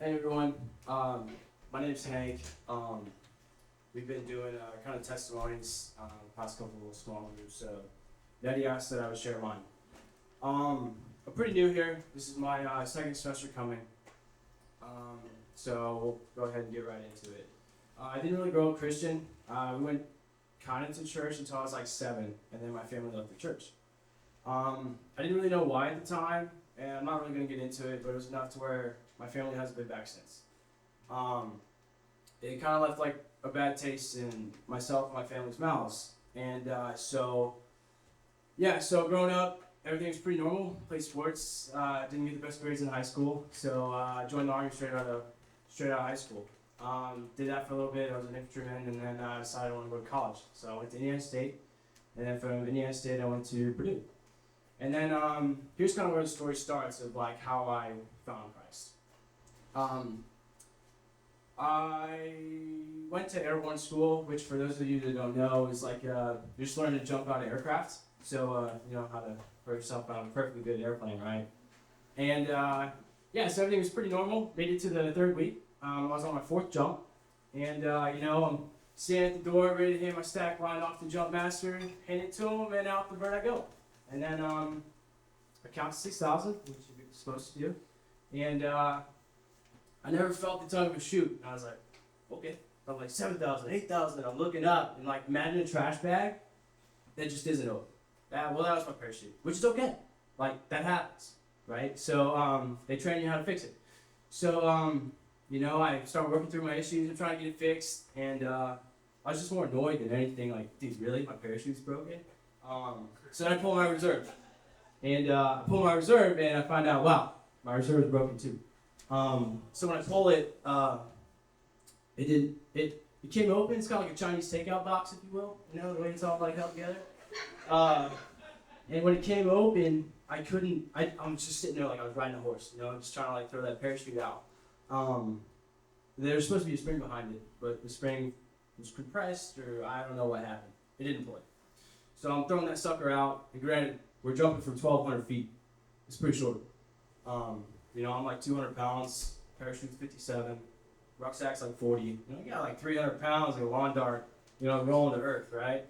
Hey everyone, my name's Hank. We've been doing kind of testimonies the past couple of small groups, so Daddy asked that I would share mine. I'm pretty new here. This is my second semester coming, so we'll go ahead and get right into it. I didn't really grow up Christian. We went kind of to church until I was like 7, and then my family left the church. I didn't really know why at the time, and I'm not really going to get into it, but it was enough to where my family hasn't been back since. It kind of left like a bad taste in myself and my family's mouths. And so growing up, everything was pretty normal. Played sports, didn't get the best grades in high school, so I joined the Army straight out of high school. Did that for a little bit. I was an infantryman, and then I decided I wanted to go to college. So I went to Indiana State, and then from Indiana State I went to Purdue. And then here's kind of where the story starts of like how I found Christ. I went to airborne school, which for those of you that don't know is like you just learn to jump out of aircraft. So you know how to throw yourself out of a perfectly good airplane, right? And so everything was pretty normal. Made it to the third week. I was on my 4th jump, and I'm standing at the door, ready to hand my stack line off to jump master, hand it to him, and out the bird I go. And then I count to 6,000, which you're supposed to do, and I never felt the tug of a chute. And I was like, okay. I'm like 7,000, 8,000. I'm looking up and like imagine a trash bag that just isn't open. That was my parachute, which is okay. Like that happens, right? So they train you how to fix it. So I started working through my issues and trying to get it fixed. And I was just more annoyed than anything. Like, dude, really? My parachute's broken? So then I pulled my reserve. And I pulled my reserve and I find out, wow, my reserve is broken too. So when I pull it, it came open. It's kind of like a Chinese takeout box, if you will. You know, the way it's all like held together. And when it came open, I was just sitting there like I was riding a horse, just trying to like throw that parachute out. There's supposed to be a spring behind it, but the spring was compressed or I don't know what happened. It didn't pull it. So I'm throwing that sucker out, and granted, we're jumping from 1,200 feet. It's pretty short. I'm like 200 pounds, parachute's 57, rucksack's like 40. You got like 300 pounds like a lawn dart, rolling to earth, right?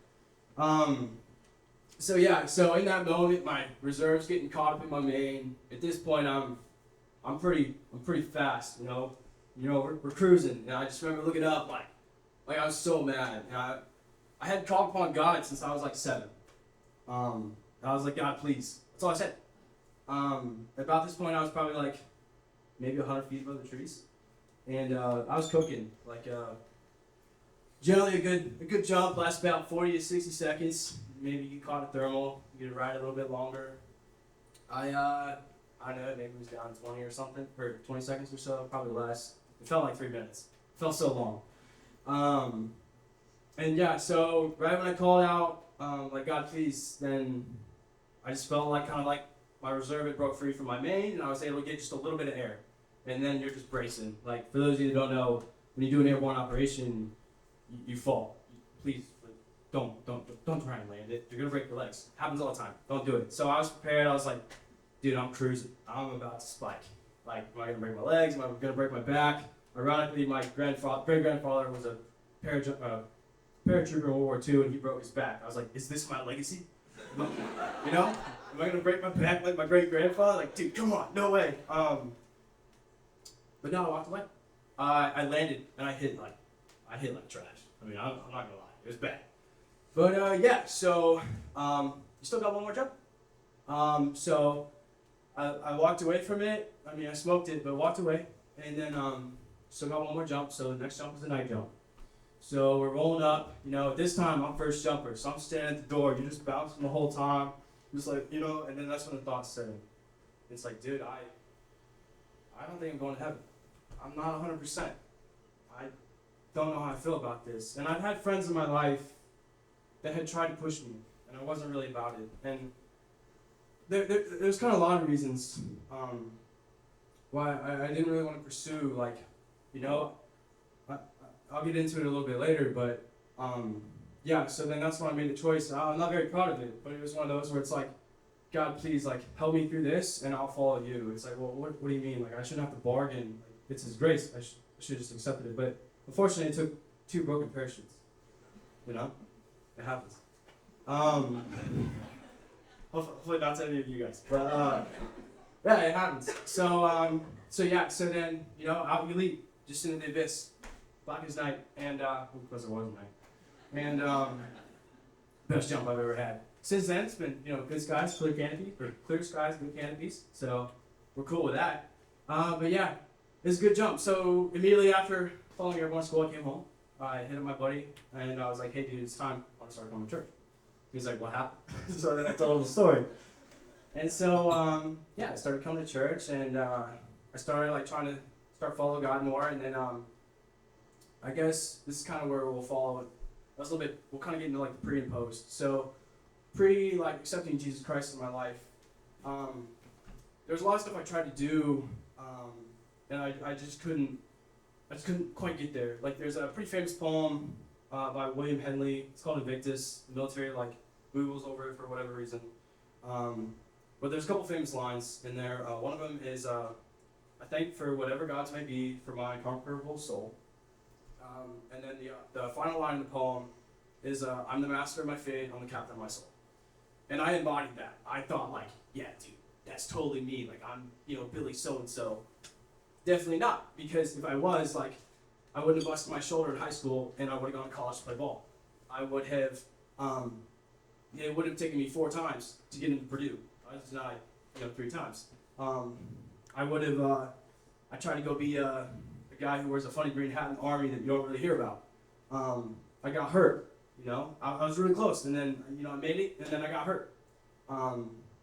So in that moment, my reserve's getting caught up in my main. At this point, I'm pretty fast, we're cruising. And I just remember looking up like I was so mad. And I had called upon God since I was like 7. I was like, God, please. That's all I said. About this point, I was probably like maybe 100 feet above the trees, and I was cooking. Generally a good jump lasts about 40 to 60 seconds. Maybe you caught a thermal, you get to ride a little bit longer. I don't know, maybe it was down 20 or something, or 20 seconds or so, probably less. It felt like 3 minutes. It felt so long. So right when I called out, like God, please, then I just felt like kind of like my reserve had broke free from my main, and I was able to get just a little bit of air. And then you're just bracing. Like, for those of you that don't know, when you do an airborne operation, you fall. Please, don't try and land it. You're gonna break your legs. Happens all the time. Don't do it. So I was prepared. I was like, dude, I'm cruising. I'm about to spike. Like, am I gonna break my legs? Am I gonna break my back? Ironically, my great grandfather was a paratrooper in World War II, and he broke his back. I was like, is this my legacy? Am I gonna break my back like my great grandfather? Like, dude, come on, no way. But no, I walked away. I landed and I hit like trash. I mean, I'm not gonna lie, it was bad. But so still got one more jump. So I walked away from it. I mean, I smoked it, but walked away, and then still got one more jump. So the next jump is the night jump. So we're rolling up. This time I'm first jumper, so I'm standing at the door. You're just bouncing the whole time, just like and then that's when the thoughts set in. It's like, dude, I don't think I'm going to heaven. I'm not 100%. I don't know how I feel about this. And I've had friends in my life that had tried to push me, and I wasn't really about it. And there's kind of a lot of reasons why I didn't really want to pursue, I'll get into it a little bit later, but so then that's when I made the choice. I'm not very proud of it, but it was one of those where it's like, God, please, help me through this, and I'll follow you. It's like, well, what do you mean? I shouldn't have to bargain. it's His grace. I should have just accepted it. But unfortunately, it took 2 broken parachutes. You know, it happens. Hopefully not to any of you guys. But yeah, it happens. So then out we leap, just into the abyss, black as night, and of course it wasn't night, and best jump I've ever had. Since then, it's been good skies, clear skies, good canopies. So we're cool with that. But yeah, it's a good jump. So immediately after following everyone's school, I came home. I hit up my buddy, and I was like, "Hey, dude, it's time. I want to start going to church." He's like, "What happened?" So then I told him the story. And so, I started coming to church, and I started trying to follow God more. And then I guess this is kind of where we'll follow. We'll kind of get into the pre and post. So pre accepting Jesus Christ in my life, there's a lot of stuff I tried to do, and I just couldn't quite get there. There's a pretty famous poem by William Henley. It's called Invictus. The military Googles over it for whatever reason. But there's a couple famous lines in there. One of them is, "I thank for whatever gods may be for my unconquerable soul." And then the final line in the poem is, "I'm the master of my fate, I'm the captain of my soul." And I embodied that. I thought yeah, dude, that's totally me. I'm, Billy so-and-so. Definitely not, because if I was, I wouldn't have busted my shoulder in high school, and I would have gone to college to play ball. I would have, it would have taken me 4 times to get into Purdue. I was denied, 3 times. I would have, I tried to go be a guy who wears a funny green hat in the Army that you don't really hear about. I got hurt, I was really close, and then, I made it, and then I got hurt.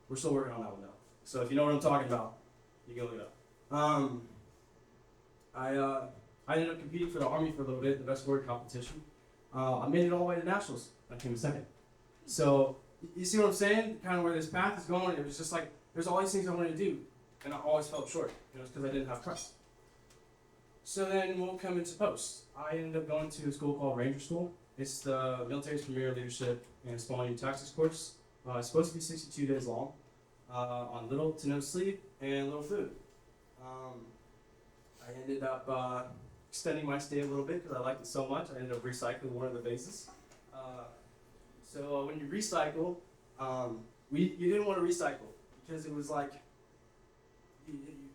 We're still working on that one, though. So if you know what I'm talking about, you can look it up. I ended up competing for the Army for a little bit, the best word competition. I made it all the way to nationals. I came second. So you see what I'm saying? Kind of where this path is going. It was just there's all these things I wanted to do, and I always felt short. It's because I didn't have Christ. So then we'll come into post. I ended up going to a school called Ranger School. It's the military's premier leadership and small unit tactics course. It's supposed to be 62 days long, on little to no sleep and little food. I ended up extending my stay a little bit because I liked it so much. I ended up recycling one of the bases. So when you recycle, you didn't want to recycle because it was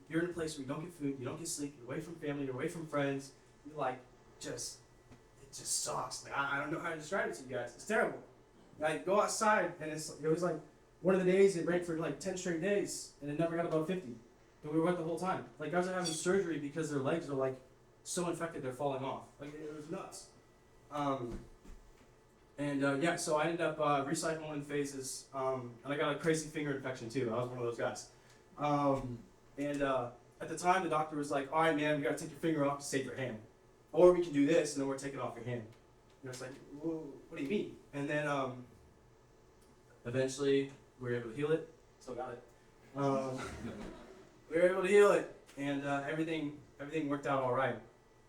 you're in a place where you don't get food, you don't get sleep, you're away from family, you're away from friends. You're it just sucks. I don't know how to describe it to you guys. It's terrible. Go outside and it was one of the days it rained for 10 straight days and it never got above 50. And we were wet the whole time. Guys are having surgery because their legs are so infected they're falling off. It was nuts. So I ended up recycling in phases, and I got a crazy finger infection too. I was one of those guys. At the time, the doctor was like, "All right, man, we got to take your finger off to save your hand, or we can do this, and then we're taking off your hand." And it's "Whoa, what do you mean?" And then eventually we were able to heal it. Still got it. We were able to heal it, and everything worked out all right.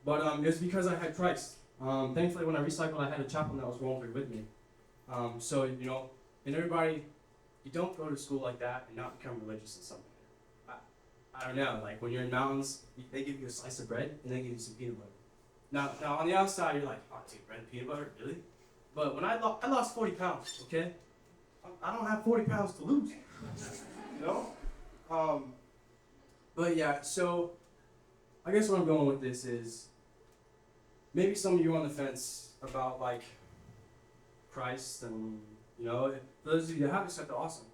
But it was because I had Christ. Thankfully, when I recycled, I had a chaplain that was rolling through with me. And everybody, you don't go to school like that and not become religious in something. I don't know, when you're in mountains, they give you a slice of bread and they give you some peanut butter. Now on the outside, you're "Oh, dude, bread and peanut butter, really?" But when I lost 40 pounds, okay? I don't have 40 pounds to lose, But yeah, so I guess where I'm going with this is maybe some of you are on the fence about Christ, and for those of you that have accepted, awesome.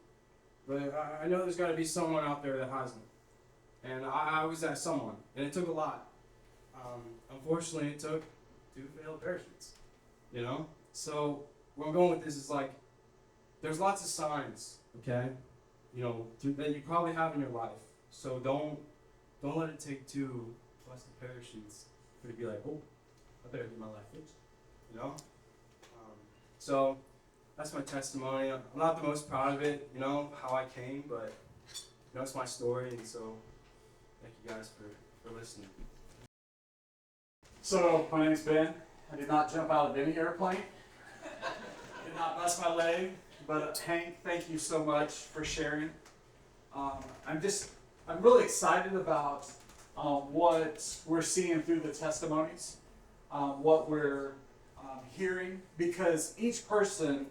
But I know there's got to be someone out there that hasn't, and I was that someone, and it took a lot. Unfortunately, it took 2 failed parachutes. So where I'm going with this is there's lots of signs, okay? That you probably have in your life. So don't let it take 2 busted parachutes for you to be "Oh, I better get my life fixed," So that's my testimony. I'm not the most proud of it, how I came, but it's my story, and so thank you guys for listening. So my name's Ben. I did not jump out of any airplane. Did not bust my leg, but Hank, thank you so much for sharing. I'm really excited about what we're seeing through the testimonies, what we're hearing, because each person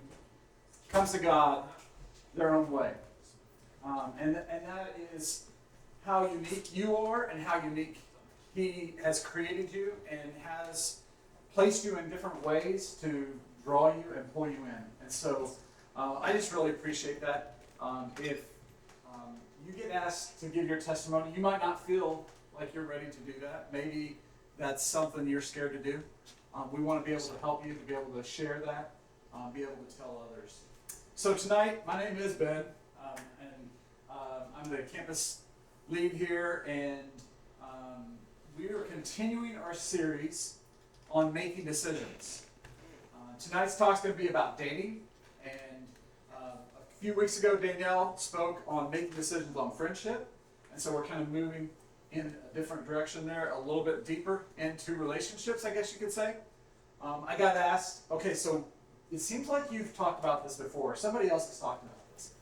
comes to God their own way. And that is how unique you are and how unique He has created you and has placed you in different ways to draw you and pull you in. And so I just really appreciate that. If you get asked to give your testimony, you might not feel like you're ready to do that. Maybe that's something you're scared to do. We want to be able to help you to be able to share that, be able to tell others. So tonight, my name is Ben, and I'm the campus lead here, and we are continuing our series on making decisions. Tonight's talk is going to be about dating, and a few weeks ago Danielle spoke on making decisions on friendship, and so we're kind of moving in a different direction there, a little bit deeper into relationships, I guess you could say. I got asked, okay, so it seems like you've talked about this before. Somebody else has talked about this.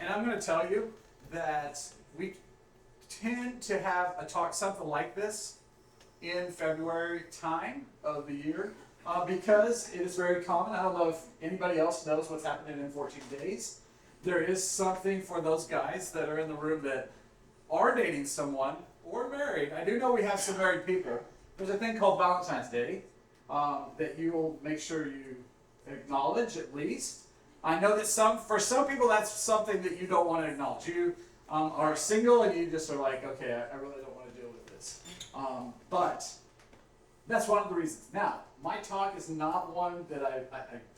And I'm going to tell you that we tend to have a talk something like this in February time of the year because it is very common. I don't know if anybody else knows what's happening in 14 days. There is something for those guys that are in the room that are dating someone or married. I do know we have some married people. There's a thing called Valentine's Day that you will make sure you acknowledge at least. I know that for some people that's something that you don't want to acknowledge. You are single and you just are like, okay, I really don't want to deal with this. But that's one of the reasons. Now, my talk is not one that I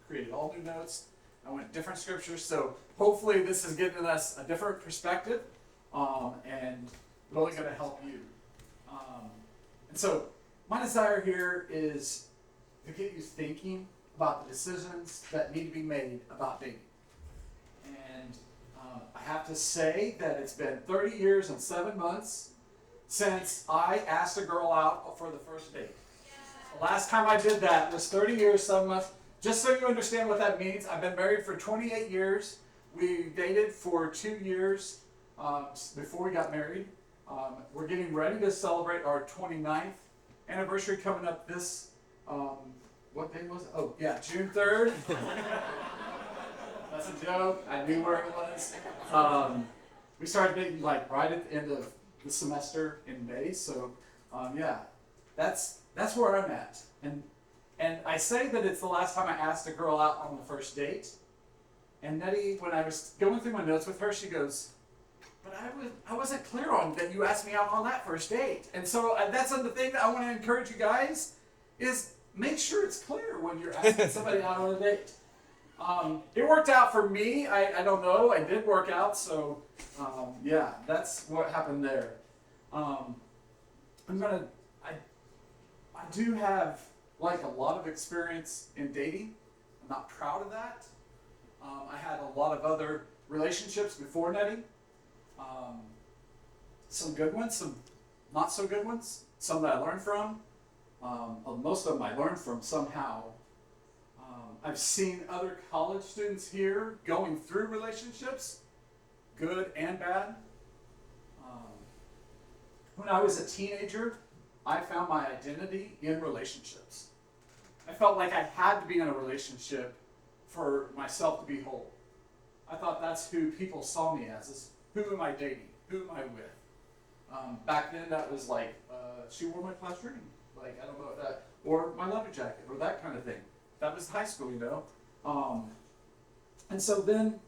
created all new notes. I went different scriptures, so hopefully this is giving us a different perspective and really going to help you. And so my desire here is to get you thinking about the decisions that need to be made about dating. And I have to say that it's been 30 years and 7 months since I asked a girl out for the first date. The last time I did that was 30 years, 7 months. Just so you understand what that means, I've been married for 28 years. We dated for 2 years before we got married. We're getting ready to celebrate our 29th anniversary coming up this, what day was it? Oh, yeah, June 3rd. That's a joke. I knew where it was. We started dating like right at the end of the semester in May. So, yeah, that's where I'm at. And I say that it's the last time I asked a girl out on the first date. And Nettie, when I was going through my notes with her, she goes, but I wasn't clear on that you asked me out on that first date. And so that's the thing that I want to encourage you guys is make sure it's clear when you're asking somebody out on a date. It worked out for me. I don't know. It did work out. So, yeah, that's what happened there. I do have like a lot of experience in dating. I'm not proud of that. I had a lot of other relationships before Nettie. Some good ones, some not so good ones, some that I learned from. Most of them I learned from somehow. I've seen other college students here going through relationships, good and bad. When I was a teenager, I found my identity in relationships. I felt like I had to be in a relationship for myself to be whole. I thought that's who people saw me as, is who am I dating? Who am I with? Back then that was like, she wore my class ring. Like, I don't know if that, or my leather jacket, or that kind of thing. That was high school, you know. And so then,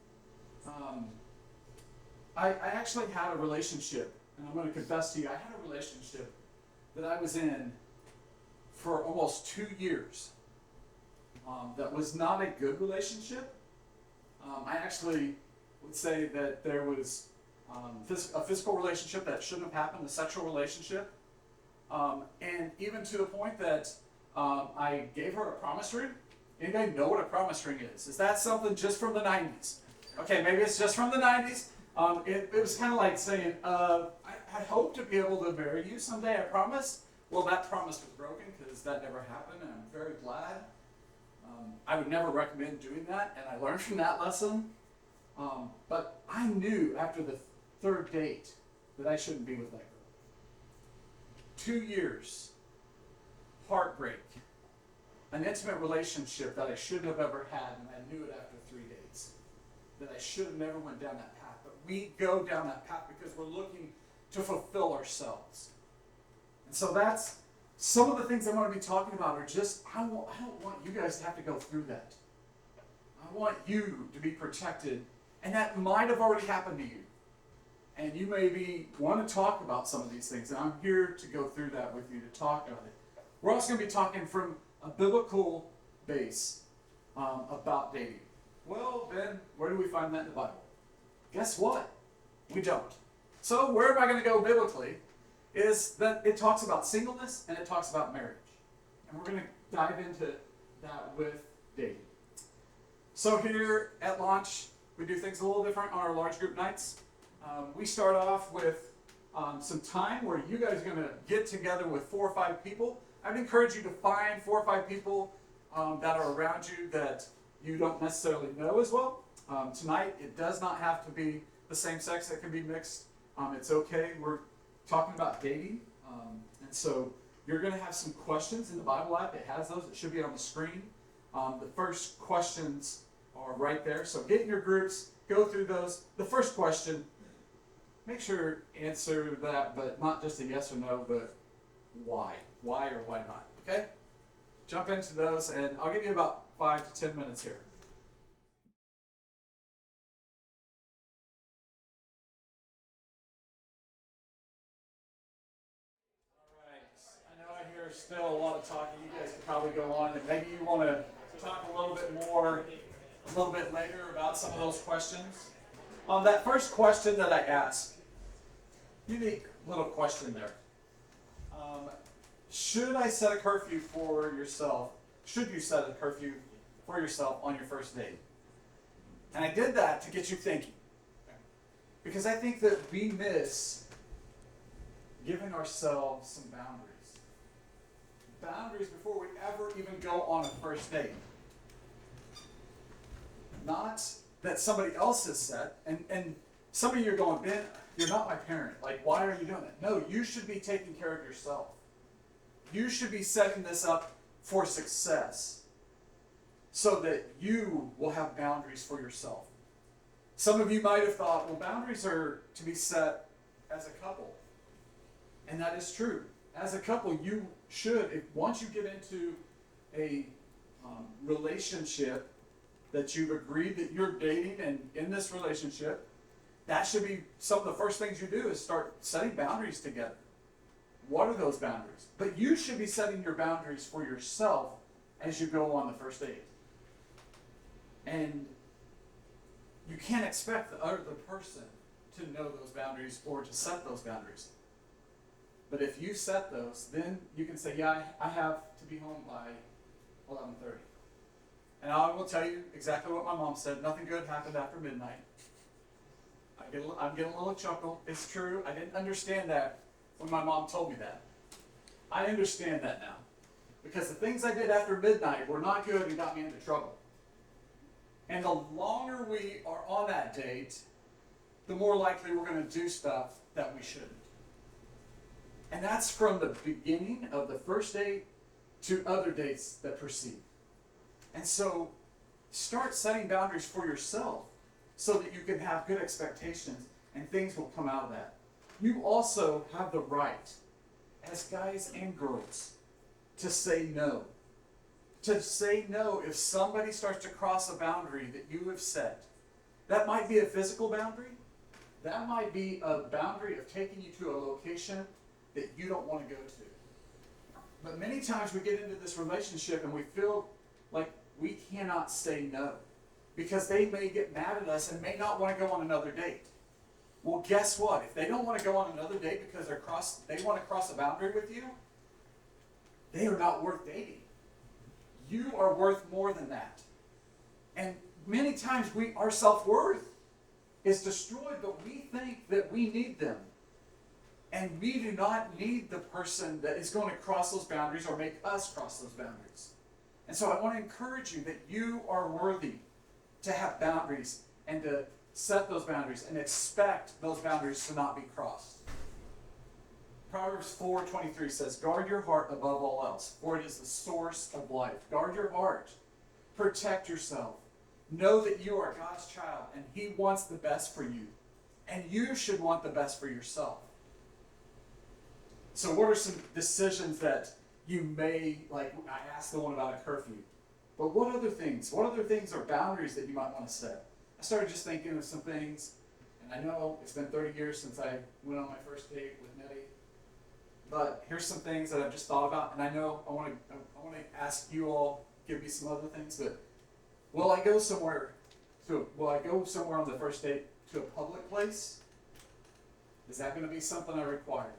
I actually had a relationship, and I'm going to confess to you, I had a relationship that I was in for almost 2 years. That was not a good relationship. I actually would say that there was a physical relationship that shouldn't have happened, a sexual relationship. And even to the point that I gave her a promise ring. Anybody know what a promise ring is? Is that something just from the 90s? Okay, maybe it's just from the 90s. It was kind of like saying, I hope to be able to marry you someday, I promise. Well, that promise was broken because that never happened, and I'm very glad. I would never recommend doing that, and I learned from that lesson. But I knew after the third date that I shouldn't be with that girl. 2 years, heartbreak, an intimate relationship that I shouldn't have ever had, and I knew it after 3 days, that I should have never went down that path. But we go down that path because we're looking to fulfill ourselves. And so that's some of the things I'm going to be talking about are just, I don't want you guys to have to go through that. I want you to be protected, and that might have already happened to you. And you maybe want to talk about some of these things, and I'm here to go through that with you, to talk about it. We're also going to be talking from a biblical base about dating. Well, Ben, where do we find that in the Bible? Guess what? We don't. So where am I going to go biblically is that it talks about singleness and it talks about marriage. And we're going to dive into that with dating. So here at launch, we do things a little different on our large group nights. We start off with some time where you guys are going to get together with 4 or 5 people. I'd encourage you to find 4 or 5 people that are around you that you don't necessarily know as well. Tonight, it does not have to be the same sex. It can be mixed. It's okay. We're talking about dating. And so you're going to have some questions in the Bible app. It has those. It should be on the screen. The first questions are right there. So get in your groups. Go through those. The first question, make sure answer that, but not just a yes or no, but why? Why or why not? Okay? Jump into those, and I'll give you about 5 to 10 minutes here. All right. I know I hear still a lot of talking. You guys can probably go on, and maybe you want to talk a little bit more a little bit later about some of those questions. That first question that I asked, unique little question there. Should I set a curfew for yourself? Should you set a curfew for yourself on your first date? And I did that to get you thinking. Because I think that we miss giving ourselves some boundaries. Boundaries before we ever even go on a first date. Not that somebody else has set, and some of you are going, Ben, you're not my parent. Like, why are you doing that? No, you should be taking care of yourself. You should be setting this up for success so that you will have boundaries for yourself. Some of you might have thought, well, boundaries are to be set as a couple. And that is true. As a couple, you should, once you get into a relationship that you've agreed that you're dating and in this relationship, that should be some of the first things you do is start setting boundaries together. What are those boundaries? But you should be setting your boundaries for yourself as you go on the first date. And you can't expect the other person to know those boundaries or to set those boundaries. But if you set those, then you can say, yeah, I have to be home by 11:30. And I will tell you exactly what my mom said. Nothing good happened after midnight. I'm getting a little chuckle. It's true. I didn't understand that when my mom told me that. I understand that now. Because the things I did after midnight were not good and got me into trouble. And the longer we are on that date, the more likely we're going to do stuff that we shouldn't. And that's from the beginning of the first date to other dates that precede. And so start setting boundaries for yourself so that you can have good expectations and things will come out of that. You also have the right, as guys and girls, to say no. To say no if somebody starts to cross a boundary that you have set. That might be a physical boundary. That might be a boundary of taking you to a location that you don't want to go to. But many times we get into this relationship and we feel like we cannot say no because they may get mad at us and may not want to go on another date. Well, guess what? If they don't want to go on another date because they want to cross a boundary with you, they are not worth dating. You are worth more than that. And many times our self-worth is destroyed, but we think that we need them. And we do not need the person that is going to cross those boundaries or make us cross those boundaries. And so I want to encourage you that you are worthy to have boundaries and to set those boundaries and expect those boundaries to not be crossed. Proverbs Proverbs 4:23 says, guard your heart above all else, for it is the source of life. Guard your heart. Protect yourself. Know that you are God's child, and He wants the best for you. And you should want the best for yourself. So what are some decisions that you may, like I asked the one about a curfew, but what other things are boundaries that you might want to set? I started just thinking of some things, and I know it's been 30 years since I went on my first date with Nettie, but here's some things that I've just thought about, and I know I want to ask you all, give me some other things, but will I go somewhere on the first date to a public place? Is that going to be something I require?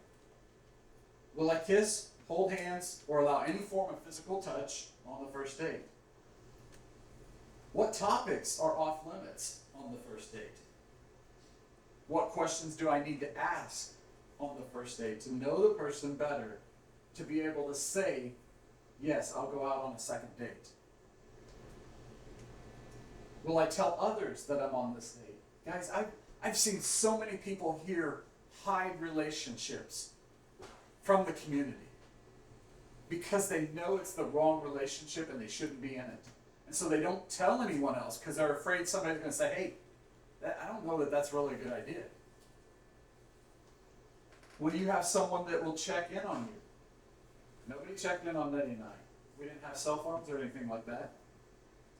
Will I kiss, hold hands, or allow any form of physical touch on the first date? What topics are off limits on the first date? What questions do I need to ask on the first date to know the person better, to be able to say, yes, I'll go out on a second date? Will I tell others that I'm on this date? Guys, I've seen so many people here hide relationships from the community because they know it's the wrong relationship and they shouldn't be in it. And so they don't tell anyone else because they're afraid somebody's going to say, hey, I don't know that that's really a good idea. Will you have someone that will check in on you? Nobody checked in on Nettie and I. We didn't have cell phones or anything like that.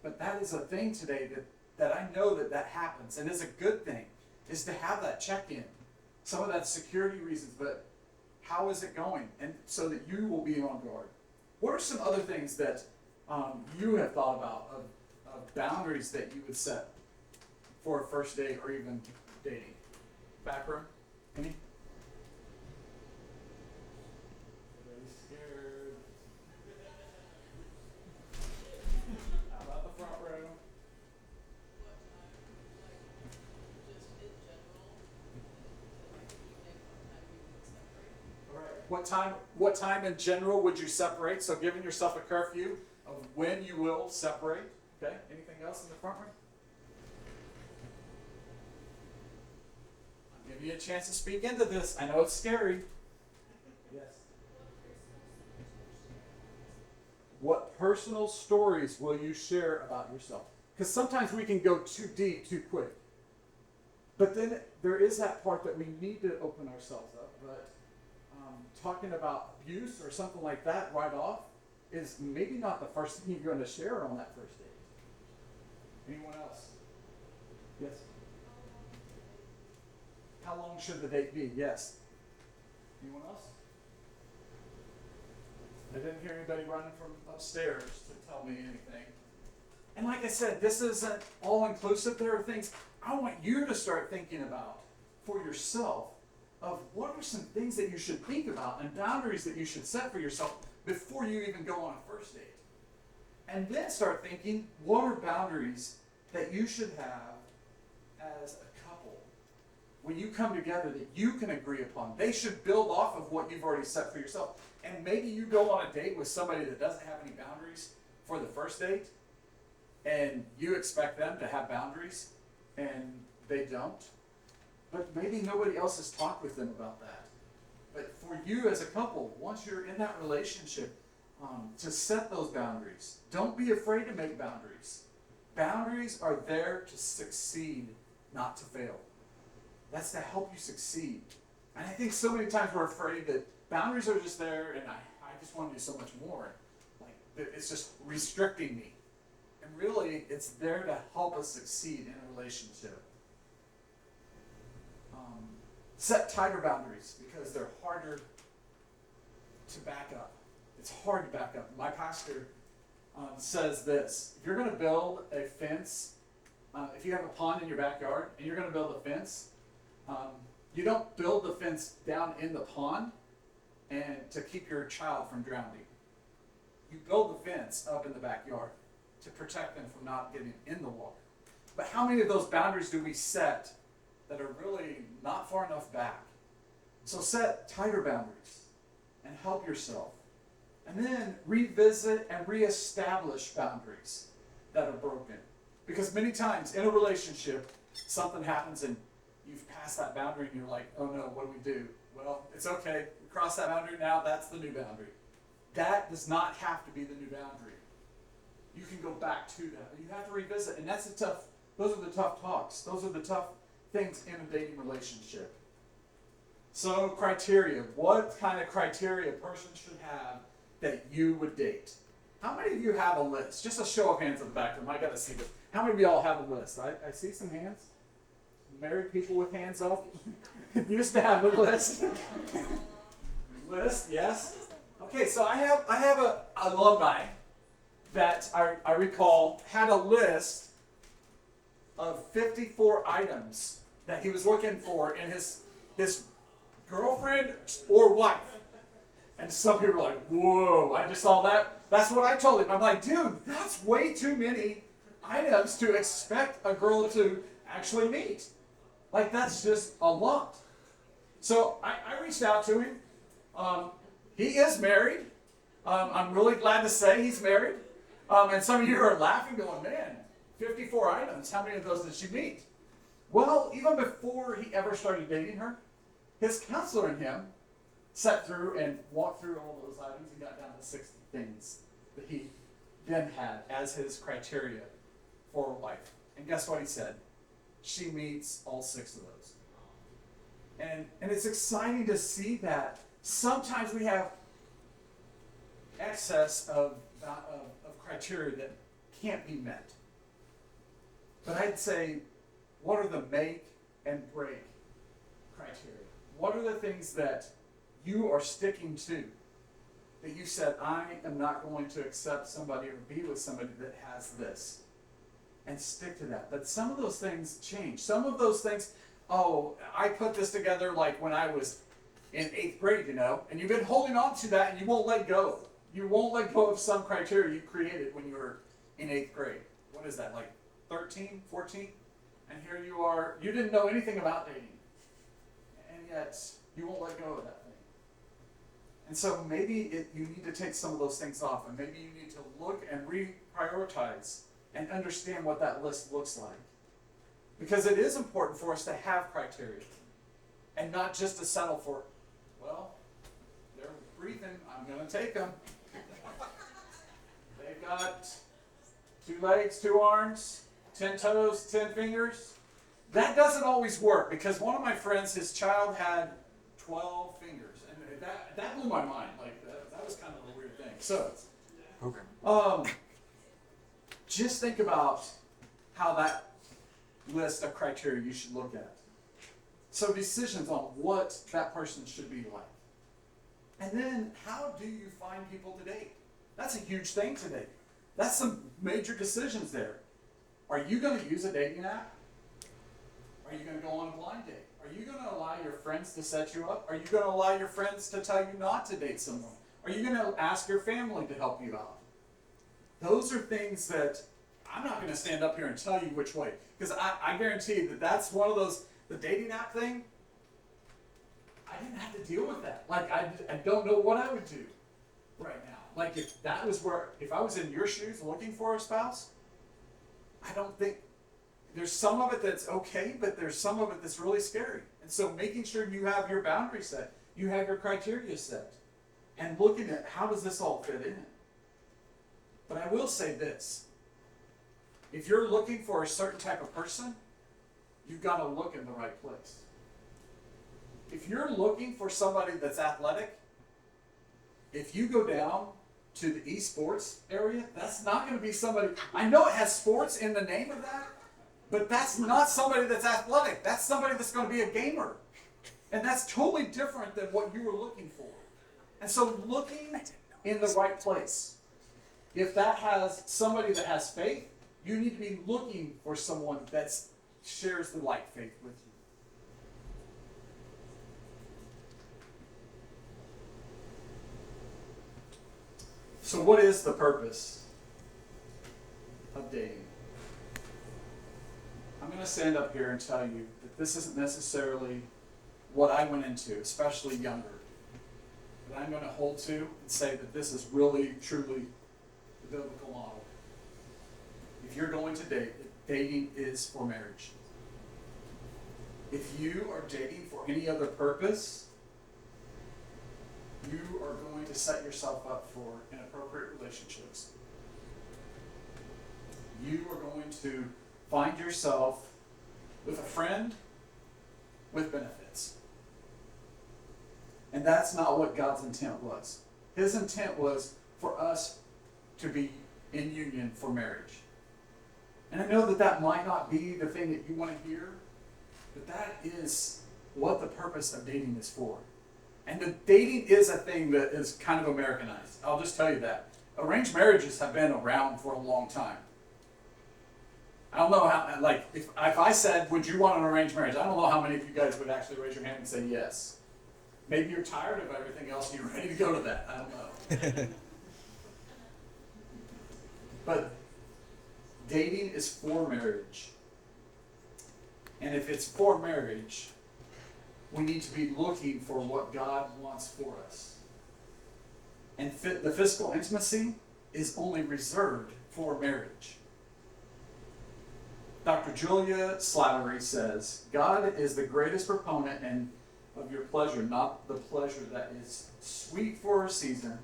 But that is a thing today that I know that happens and is a good thing, is to have that check-in. Some of that's security reasons, but how is it going? And so that you will be on guard. What are some other things that you have thought about of boundaries that you would set for a first date or even dating? Back room? Any? Everybody's scared. How about the front row? What time in general would you separate? So giving yourself a curfew of when you will separate. Okay, anything else in the front room? I'm giving you a chance to speak into this. I know it's scary. Yes. What personal stories will you share about yourself? Because sometimes we can go too deep too quick. But then there is that part that we need to open ourselves up. But talking about abuse or something like that right off is maybe not the first thing you're going to share on that first date. Anyone else? Yes? How long should the date be? Yes. Anyone else? I didn't hear anybody running from upstairs to tell me anything. And like I said, this isn't all-inclusive. There are things I want you to start thinking about for yourself, of what are some things that you should think about and boundaries that you should set for yourself before you even go on a first date. And then start thinking, what are boundaries that you should have as a couple when you come together that you can agree upon? They should build off of what you've already set for yourself. And maybe you go on a date with somebody that doesn't have any boundaries for the first date, and you expect them to have boundaries, and they don't. But maybe nobody else has talked with them about that. But for you as a couple, once you're in that relationship, to set those boundaries. Don't be afraid to make boundaries. Boundaries are there to succeed, not to fail. That's to help you succeed. And I think so many times we're afraid that boundaries are just there and I just want to do so much more. Like, it's just restricting me. And really, it's there to help us succeed in a relationship. Set tighter boundaries because they're harder to back up. It's hard to back up. My pastor says this: if you're going to build a fence, if you have a pond in your backyard and you're going to build a fence, you don't build the fence down in the pond and to keep your child from drowning. You build the fence up in the backyard to protect them from not getting in the water. But how many of those boundaries do we set that are really not far enough back? So set tighter boundaries and help yourself. And then revisit and reestablish boundaries that are broken. Because many times in a relationship, something happens and you've passed that boundary and you're like, oh no, what do we do? Well, it's okay. We crossed that boundary now. That's the new boundary. That does not have to be the new boundary. You can go back to that. But you have to revisit. And those are the tough talks. Those are the tough things in a dating relationship. So, criteria. What kind of criteria a person should have that you would date? How many of you have a list? Just a show of hands in the back room. I got to see this. How many of y'all have a list? I see some hands. Married people with hands up. Used to have a list. List, yes. Okay, so I have a alumni that I recall had a list of 54 items that he was looking for in his girlfriend or wife. And some people are like, whoa, I just saw that. That's what I told him. I'm like, dude, that's way too many items to expect a girl to actually meet. Like, that's just a lot. So I reached out to him. He is married. I'm really glad to say he's married. And some of you are laughing, going, man, 54 items. How many of those did she meet? Well, even before he ever started dating her, his counselor and him sat through and walked through all those items and got down to 60 things that he then had as his criteria for a wife. And guess what he said? She meets all 6 of those. And it's exciting to see that. Sometimes we have excess of criteria that can't be met. But I'd say, what are the make and break criteria? What are the things that you are sticking to? That you said, I am not going to accept somebody or be with somebody that has this. And stick to that. But some of those things change. Some of those things, oh, I put this together like when I was in 8th grade, and you've been holding on to that and you won't let go. You won't let go of some criteria you created when you were in 8th grade. What is that, like 13, 14? And here you are, you didn't know anything about dating. And yet, you won't let go of that thing. And so maybe you need to take some of those things off, and maybe you need to look and reprioritize and understand what that list looks like. Because it is important for us to have criteria and not just to settle for, well, they're breathing, I'm going to take them. They've got 2 legs, 2 arms, 10 toes, 10 fingers. That doesn't always work, because one of my friends, his child had 12 fingers. And that blew my mind. Like, that was kind of a weird thing. So, just think about how that list of criteria you should look at. So decisions on what that person should be like. And then, how do you find people to date? That's a huge thing today. That's some major decisions there. Are you going to use a dating app? Are you going to go on a blind date? Are you going to allow your friends to set you up? Are you going to allow your friends to tell you not to date someone? Are you going to ask your family to help you out? Those are things that I'm not going to stand up here and tell you which way. Because I guarantee that that's one of those, the dating app thing, I didn't have to deal with that. Like, I don't know what I would do right now. Like, if I was in your shoes looking for a spouse, I don't think, there's some of it that's okay, but there's some of it that's really scary. And so making sure you have your boundaries set, you have your criteria set, and looking at how does this all fit in. But I will say this, if you're looking for a certain type of person, you've got to look in the right place. If you're looking for somebody that's athletic, if you go down to the esports area, that's not going to be somebody, I know it has sports in the name of that, but that's not somebody that's athletic. That's somebody that's going to be a gamer. And that's totally different than what you were looking for. And so looking in the right place. If that has somebody that has faith, you need to be looking for someone that shares the like faith with you. So what is the purpose of dating? I'm going to stand up here and tell you that this isn't necessarily what I went into, especially younger. But I'm going to hold to and say that this is really, truly the biblical model. If you're going to date, dating is for marriage. If you are dating for any other purpose, you are going to set yourself up for inappropriate relationships. You are going to find yourself with a friend with benefits. And that's not what God's intent was. His intent was for us to be in union for marriage. And I know that that might not be the thing that you want to hear, but that is what the purpose of dating is for. And the dating is a thing that is kind of Americanized. I'll just tell you that. Arranged marriages have been around for a long time. I don't know how, like, if I said, would you want an arranged marriage? I don't know how many of you guys would actually raise your hand and say yes. Maybe you're tired of everything else and you're ready to go to that. I don't know. But dating is for marriage. And if it's for marriage, we need to be looking for what God wants for us. And the physical intimacy is only reserved for marriage. Dr. Julia Slattery says, God is the greatest proponent of your pleasure, not the pleasure that is sweet for a season,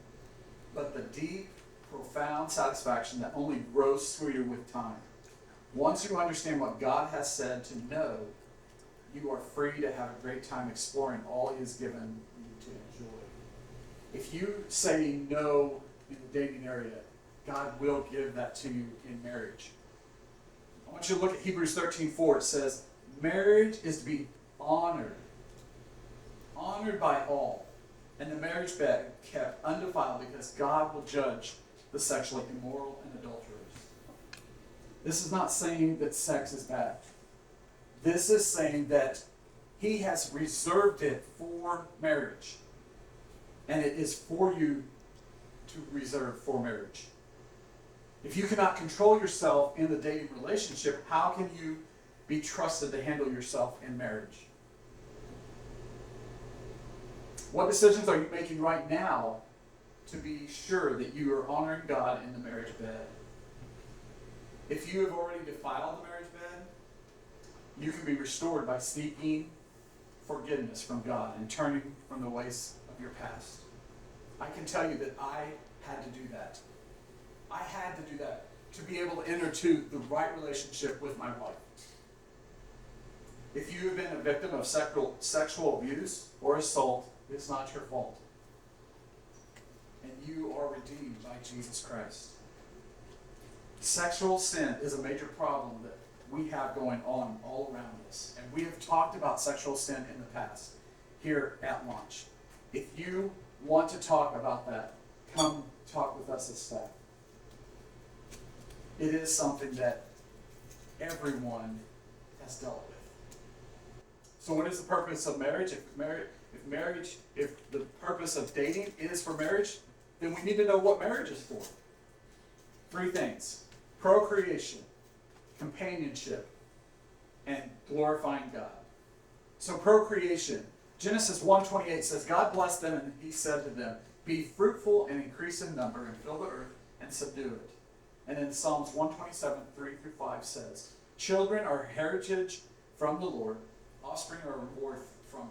but the deep, profound satisfaction that only grows sweeter with time. Once you understand what God has said to know, you are free to have a great time exploring all He has given you to enjoy. If you say no in the dating area, God will give that to you in marriage. I want you to look at Hebrews 13:4. It says, marriage is to be honored by all, and the marriage bed kept undefiled because God will judge the sexually immoral and adulterers. This is not saying that sex is bad. This is saying that He has reserved it for marriage, and it is for you to reserve for marriage. If you cannot control yourself in the dating relationship, how can you be trusted to handle yourself in marriage? What decisions are you making right now to be sure that you are honoring God in the marriage bed? If you have already defiled the marriage bed, you can be restored by seeking forgiveness from God and turning from the ways of your past. I can tell you that I had to do that. I had to do that to be able to enter into the right relationship with my wife. If you have been a victim of sexual abuse or assault, it's not your fault. And you are redeemed by Jesus Christ. Sexual sin is a major problem that we have going on all around us. And we have talked about sexual sin in the past here at Launch. If you want to talk about that, come talk with us as staff. It is something that everyone has dealt with. So what is the purpose of marriage? If the purpose of dating is for marriage, then we need to know what marriage is for. 3 things: procreation, companionship, and glorifying God. So procreation, Genesis 1:28 says, God blessed them and He said to them, be fruitful and increase in number and fill the earth and subdue it. And then Psalms 127:3-5 says, children are heritage from the Lord, offspring are a reward from Him.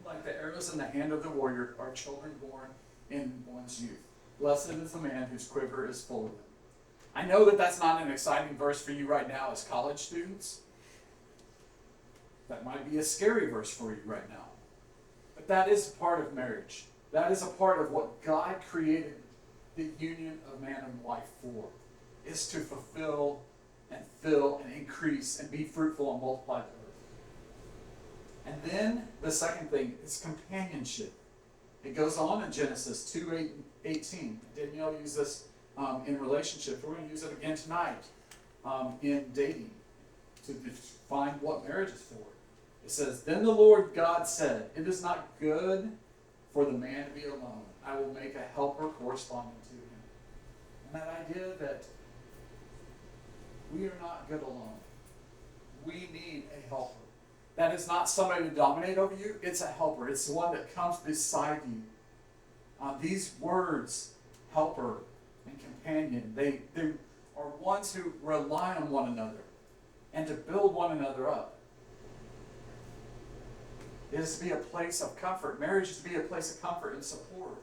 Like the arrows in the hand of the warrior are children born in one's youth. Blessed is the man whose quiver is full of them. I know that that's not an exciting verse for you right now as college students. That might be a scary verse for you right now. But that is part of marriage. That is a part of what God created the union of man and wife for, is to fulfill and fill and increase and be fruitful and multiply the earth. And then the second thing is companionship. It goes on in Genesis 2:18. Danielle used this in relationships. We're going to use it again tonight in dating to define what marriage is for. It says, then the Lord God said, it is not good for the man to be alone. I will make a helper corresponding to him. And that idea that we are not good alone. We need a helper. That is not somebody to dominate over you. It's a helper. It's the one that comes beside you. These words, helper and companion, they are ones who rely on one another and to build one another up. is to be a place of comfort. Marriage is to be a place of comfort and support.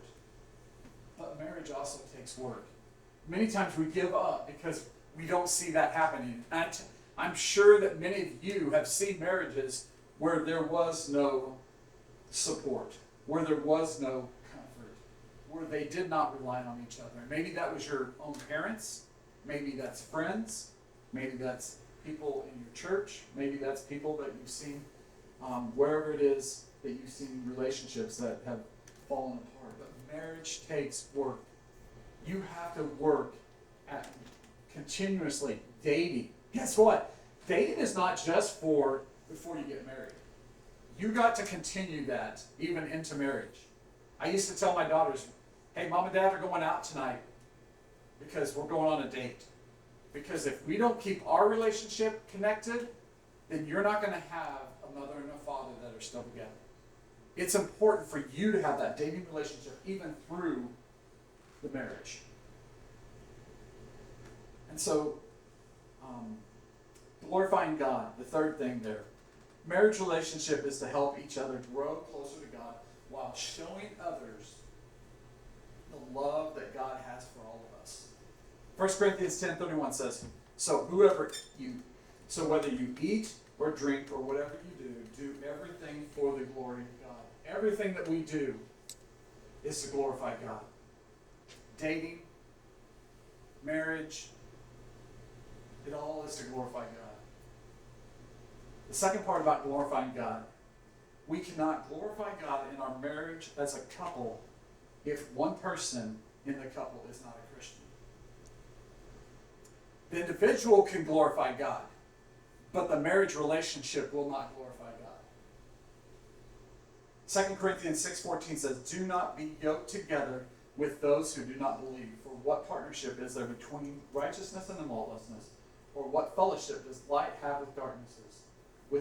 But marriage also takes work. Many times we give up because we don't see that happening. And I'm sure that many of you have seen marriages where there was no support, where there was no comfort, where they did not rely on each other. Maybe that was your own parents. Maybe that's friends. Maybe that's people in your church. Maybe that's people that you've seen wherever it is that you've seen relationships that have fallen apart. But marriage takes work. You have to work at continuously dating. Guess what? Dating is not just for before you get married. You got to continue that even into marriage. I used to tell my daughters, hey, mom and dad are going out tonight because we're going on a date. Because if we don't keep our relationship connected, then you're not going to have a mother and a father that are still together. It's important for you to have that dating relationship even through the marriage. And so, glorifying God, the third thing there. Marriage relationship is to help each other grow closer to God while showing others the love that God has for all of us. 1 Corinthians 10:31 says, so whether you eat or drink or whatever you do everything for the glory of God. Everything that we do is to glorify God. Dating, marriage, it all is to glorify God. The second part about glorifying God, we cannot glorify God in our marriage as a couple if one person in the couple is not a Christian. The individual can glorify God, but the marriage relationship will not glorify God. 2 Corinthians 6:14 says, do not be yoked together with those who do not believe. For what partnership is there between righteousness and lawlessness? Or what fellowship does light have with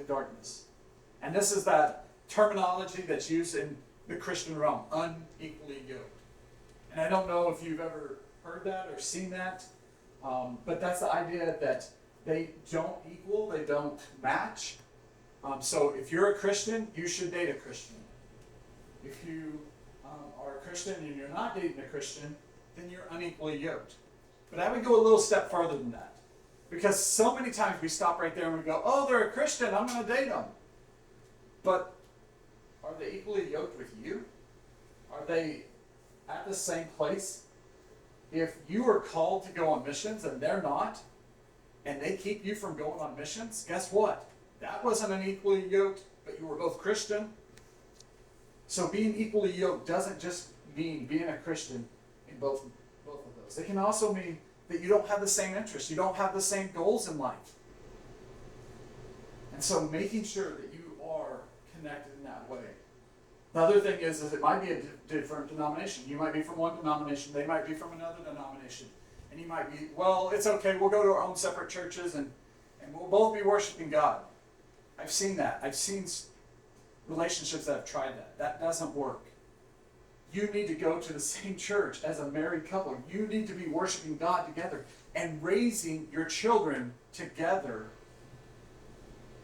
darkness? And this is that terminology that's used in the Christian realm, unequally yoked. And I don't know if you've ever heard that or seen that, but that's the idea that they don't equal, they don't match. So if you're a Christian, you should date a Christian. If you are a Christian and you're not dating a Christian, then you're unequally yoked. But I would go a little step further than that. Because so many times we stop right there and we go, oh, they're a Christian, I'm going to date them. But are they equally yoked with you? Are they at the same place? If you are called to go on missions and they're not, and they keep you from going on missions, guess what? That wasn't an equally yoked, but you were both Christian. So being equally yoked doesn't just mean being a Christian in both of those. It can also mean that you don't have the same interests. You don't have the same goals in life. And so making sure that you are connected in that way. The other thing is it might be a different denomination. You might be from one denomination. They might be from another denomination. And you might be, well, it's okay. We'll go to our own separate churches and we'll both be worshiping God. I've seen that. I've seen relationships that have tried that. That doesn't work. You need to go to the same church as a married couple. You need to be worshiping God together and raising your children together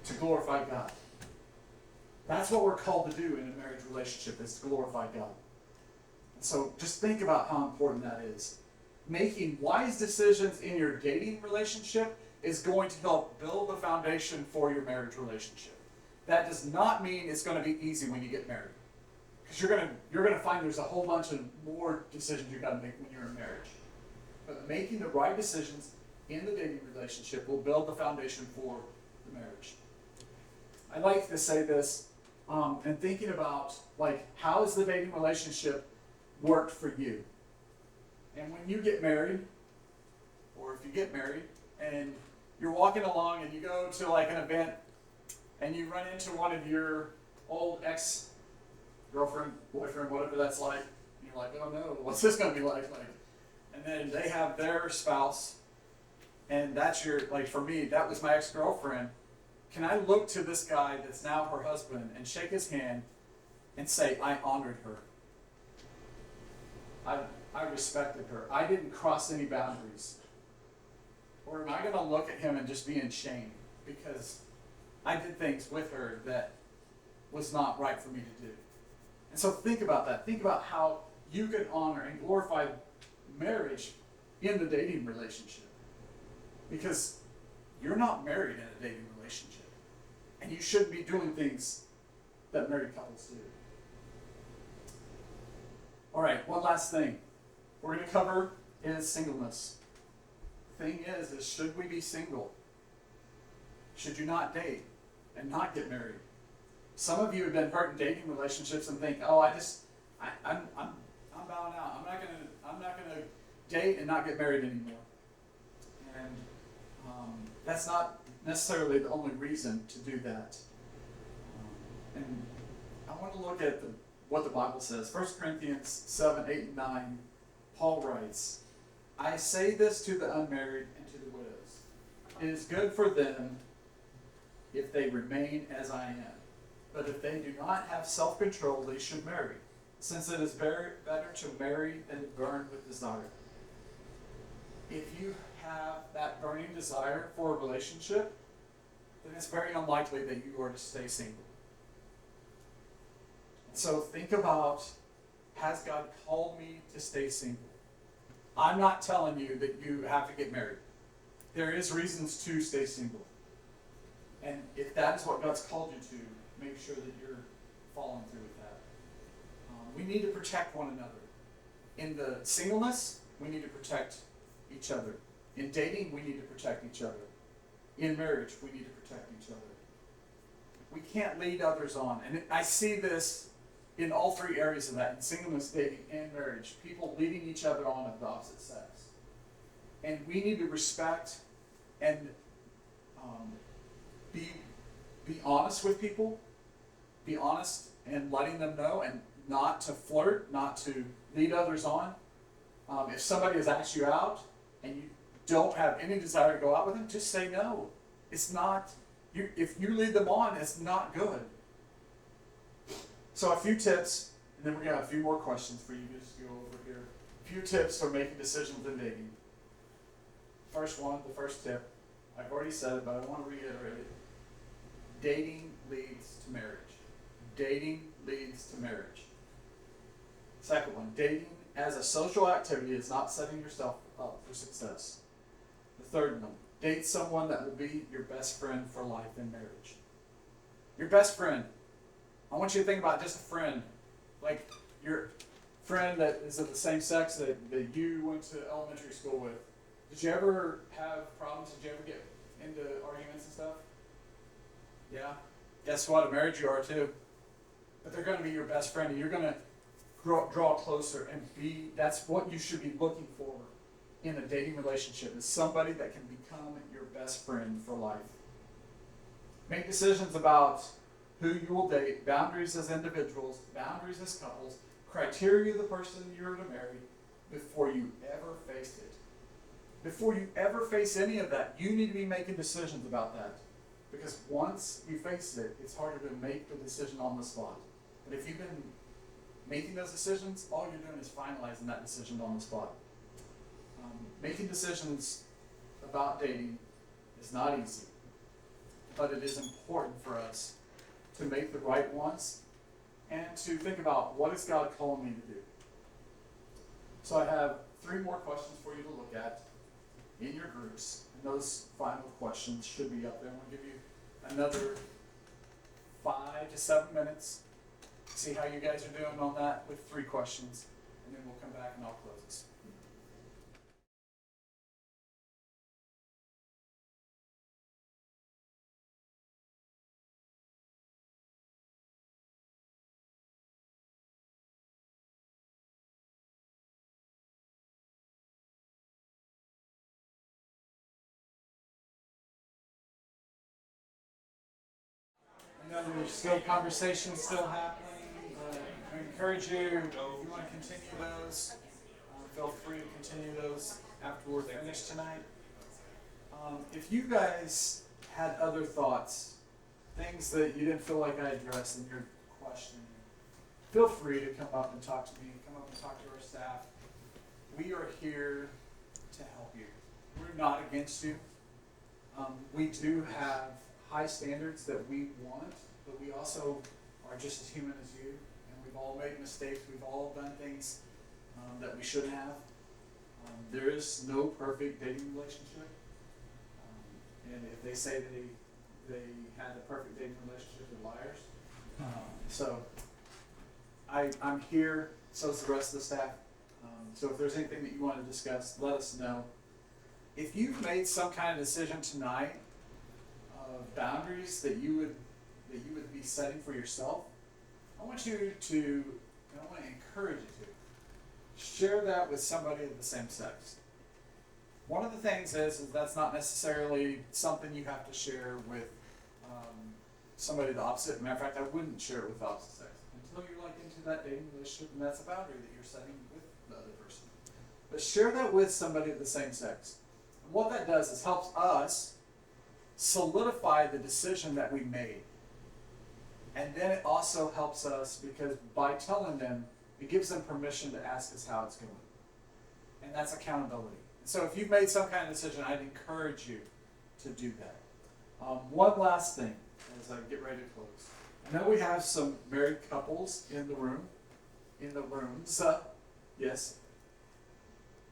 to glorify God. That's what we're called to do in a marriage relationship, is to glorify God. And so just think about how important that is. Making wise decisions in your dating relationship is going to help build the foundation for your marriage relationship. That does not mean it's going to be easy when you get married. Because you're gonna find there's a whole bunch of more decisions you've got to make when you're in marriage. But making the right decisions in the dating relationship will build the foundation for the marriage. I like to say this, and thinking about how has the dating relationship worked for you? And when you get married, or if you get married, and you're walking along and you go to an event, and you run into one of your old ex-girlfriend, boyfriend, whatever that's like, and you're like, oh no, what's this going to be like? And then they have their spouse, and that's your, for me, that was my ex-girlfriend. Can I look to this guy that's now her husband and shake his hand and say, I honored her? I respected her. I didn't cross any boundaries. Or am I going to look at him and just be in shame because I did things with her that was not right for me to do. And so think about that. Think about how you can honor and glorify marriage in the dating relationship. Because you're not married in a dating relationship. And you shouldn't be doing things that married couples do. All right, one last thing we're going to cover is singleness. The thing is should we be single? Should you not date and not get married? Some of you have been hurt in dating relationships and think, oh, I'm bowing out. I'm not gonna date and not get married anymore. And that's not necessarily the only reason to do that. And I want to look at what the Bible says. 1 Corinthians 7, 8, and 9, Paul writes, I say this to the unmarried and to the widows. It is good for them if they remain as I am. But if they do not have self-control, they should marry, since it is better to marry than to burn with desire. If you have that burning desire for a relationship, then it's very unlikely that you are to stay single. So think about, has God called me to stay single? I'm not telling you that you have to get married. There is reasons to stay single. And if that is what God's called you to, make sure that you're following through with that. We need to protect one another. In the singleness, we need to protect each other. In dating, we need to protect each other. In marriage, we need to protect each other. We can't lead others on. And I see this in all three areas of that, in singleness, dating, and marriage. People leading each other on of the opposite sex. And we need to respect and be honest with people. Be honest and letting them know, and not to flirt, not to lead others on. If somebody has asked you out and you don't have any desire to go out with them, just say no. It's not, if you lead them on, it's not good. So a few tips, and then we're going to have a few more questions for you to just go over here. A few tips for making decisions in dating. The first tip, I've already said it, but I want to reiterate it. Dating leads to marriage. Dating leads to marriage. Second one, dating as a social activity is not setting yourself up for success. The third one, date someone that will be your best friend for life in marriage. Your best friend. I want you to think about just a friend, like your friend that is of the same sex that you went to elementary school with. Did you ever have problems? Did you ever get into arguments and stuff? Yeah. Guess what? A marriage you are too. But they're going to be your best friend, and you're going to draw closer and that's what you should be looking for in a dating relationship, is somebody that can become your best friend for life. Make decisions about who you will date, boundaries as individuals, boundaries as couples, criteria of the person you're to marry before you ever face it. Before you ever face any of that, you need to be making decisions about that. Because once you face it, it's harder to make the decision on the spot. But if you've been making those decisions, all you're doing is finalizing that decision on the spot. Making decisions about dating is not easy, but it is important for us to make the right ones and to think about, what is God calling me to do? So I have 3 more questions for you to look at in your groups, and those final questions should be up there. I'm going to give you another 5 to 7 minutes. See how you guys are doing on that with 3 questions, and then we'll come back and I'll close this. There's still conversations still happening. I encourage you, if you want to continue those, feel free to continue those after we're finished tonight. If you guys had other thoughts, things that you didn't feel like I addressed in your question, feel free to come up and talk to me, come up and talk to our staff. We are here to help you. We're not against you. We do have high standards that we want, but we also are just as human as you, and we've all made mistakes. We've all done things that we shouldn't have. There is no perfect dating relationship, and if they say they had a perfect dating relationship, they're liars. So I'm here. So is the rest of the staff. So if there's anything that you want to discuss, let us know. If you've made some kind of decision tonight of boundaries that you would be setting for yourself, I want to encourage you to share that with somebody of the same sex. One of the things is that's not necessarily something you have to share with somebody of the opposite. Matter of fact, I wouldn't share it with the opposite sex until you're into that dating relationship, and that's a boundary that you're setting with the other person. But share that with somebody of the same sex. And what that does is helps us solidify the decision that we made. And then it also helps us because by telling them, it gives them permission to ask us how it's going. And that's accountability. And so if you've made some kind of decision, I'd encourage you to do that. One last thing as I get ready to close. I know we have some married couples in the rooms. Yes.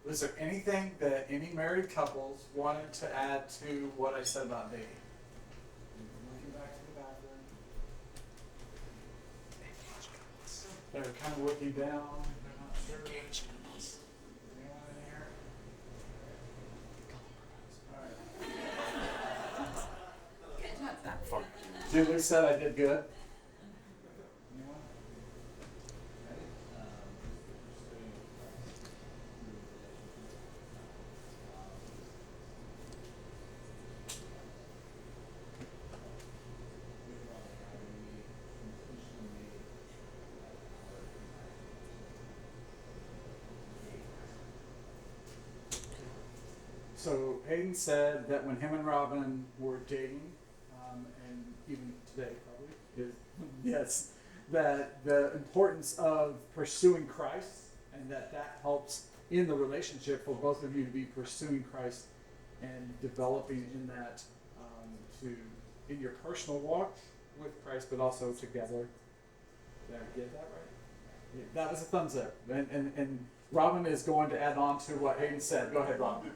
Was there anything that any married couples wanted to add to what I said about dating? Looking back to the bathroom. They're kind of looking down. They're not sure. Anyone in here? All right. Julie said I did good. Anyone? So Hayden said that when him and Robin were dating, and even today probably, yes, that the importance of pursuing Christ and that helps in the relationship for both of you to be pursuing Christ and developing in that in your personal walk with Christ, but also together. Did I get that right? Yeah, that was a thumbs up. And Robin is going to add on to what Hayden said. Go ahead, Robin.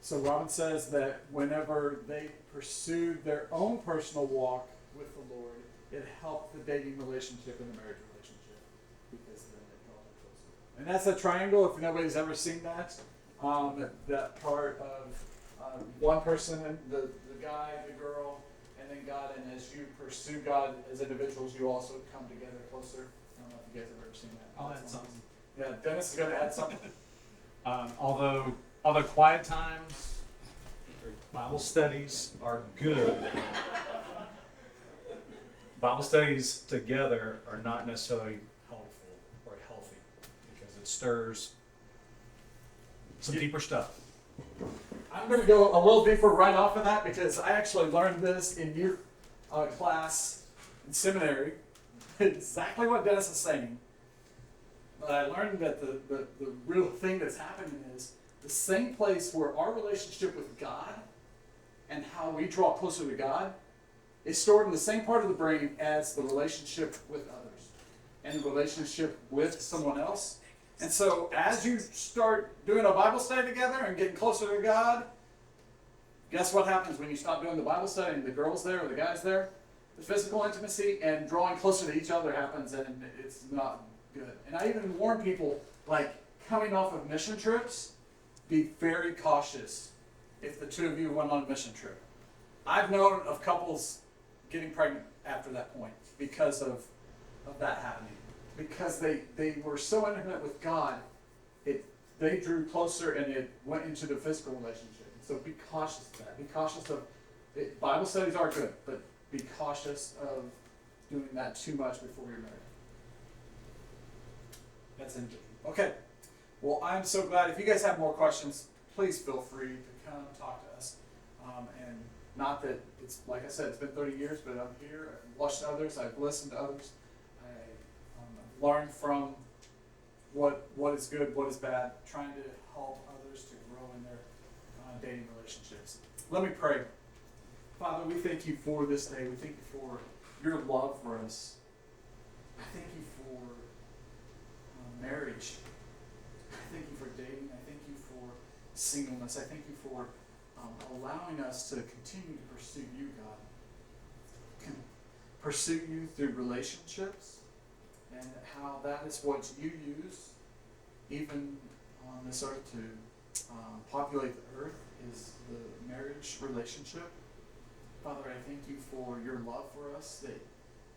So Robin says that whenever they pursued their own personal walk with the Lord, it helped the dating relationship and the marriage relationship because then they felt closer. And that's a triangle. If nobody's ever seen that, that part of one person, the guy, the girl, and then God. And as you pursue God as individuals, you also come together closer. I don't know if you guys have ever seen that. I'll add something. Yeah, Dennis is going to add something. Although quiet times, Bible studies are good. Bible studies together are not necessarily helpful or healthy because it stirs some deeper stuff. I'm going to go a little deeper right off of that because I actually learned this in your class in seminary. Exactly what Dennis is saying. But I learned that the real thing that's happening is the same place where our relationship with God and how we draw closer to God is stored in the same part of the brain as the relationship with others and the relationship with someone else. And so as you start doing a Bible study together and getting closer to God, guess what happens when you stop doing the Bible study and the girl's there or the guy's there? The physical intimacy and drawing closer to each other happens, and it's not good. And I even warn people, like coming off of mission trips, be very cautious if the two of you went on a mission trip. I've known of couples getting pregnant after that point because of that happening. Because they were so intimate with God, they drew closer and it went into the physical relationship. So be cautious of that. Be cautious of it. Bible studies are good, but be cautious of doing that too much before you're married. That's interesting. Okay. Well, I'm so glad. If you guys have more questions, please feel free to come talk to us. And not that it's, like I said, it's been 30 years, but I'm here. I've watched others. I've listened to others. I've learned from what is good, what is bad, trying to help others to grow in their dating relationships. Let me pray. Father, we thank you for this day. We thank you for your love for us. I thank you for marriage. I thank you for dating. I thank you for singleness. I thank you for allowing us to continue to pursue you, God. Pursue you through relationships, and how that is what you use, even on this earth, to populate the earth, is the marriage relationship. Father, I thank you for your love for us, that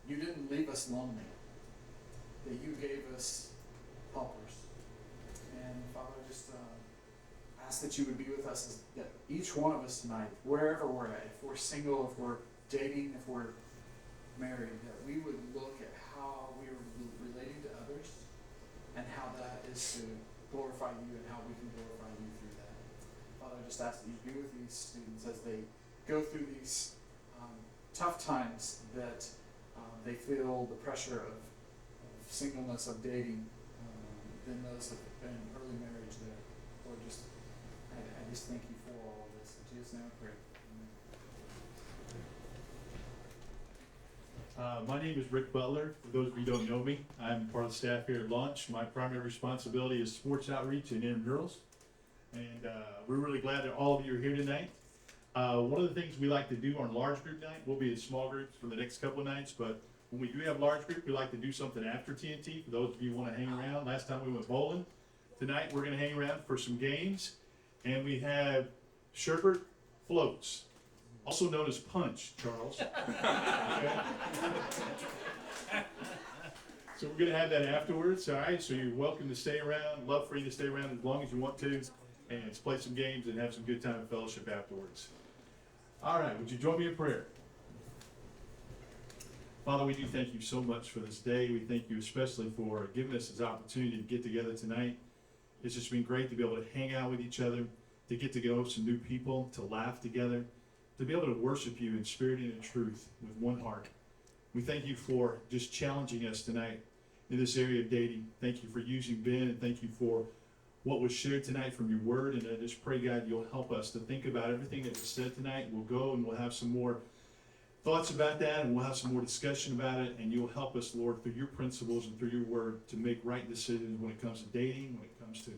you didn't leave us lonely, that you gave us helpers. And Father, I just ask that you would be with us, that each one of us tonight, wherever we're at, if we're single, if we're dating, if we're married, that we would look at how we are relating to others and how that is to glorify you and how we can glorify you through that. Father, I just ask that you be with these students as they go through these tough times, that they feel the pressure of singleness, of dating, than those that have been in early marriage there. Lord, I just thank you for all of this. In Jesus' name I pray. Amen. My name is Rick Butler. For those of you who don't know me, I'm part of the staff here at Launch. My primary responsibility is sports outreach and intramurals. And we're really glad that all of you are here tonight. One of the things we like to do on large group night, we'll be in small groups for the next couple of nights, but when we do have large group, we like to do something after TNT for those of you who want to hang around. Last time we went bowling. Tonight we're going to hang around for some games, and we have sherbet floats, also known as punch, Charles. Okay. So we're going to have that afterwards, all right? So you're welcome to stay around. Love for you to stay around as long as you want to, and let's play some games and have some good time and fellowship afterwards. All right, would you join me in prayer? Father, we do thank you so much for this day. We thank you especially for giving us this opportunity to get together tonight. It's just been great to be able to hang out with each other, to get to know some new people, to laugh together, to be able to worship you in spirit and in truth with one heart. We thank you for just challenging us tonight in this area of dating. Thank you for using Ben, and thank you for what was shared tonight from your word. And I just pray, God, you'll help us to think about everything that was said tonight. We'll go and we'll have some more thoughts about that, and we'll have some more discussion about it, and you'll help us, Lord, through your principles and through your word, to make right decisions when it comes to dating, when it comes to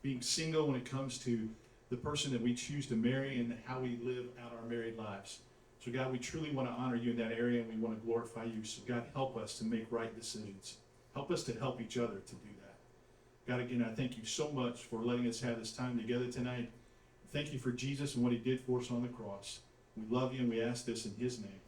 being single, when it comes to the person that we choose to marry, and how we live out our married lives. So God, we truly want to honor you in that area, and we want to glorify you. So God, help us to make right decisions. Help us to help each other to do that. God, again, I thank you so much for letting us have this time together tonight. Thank you for Jesus and what he did for us on the cross. We love you, and we ask this in his name.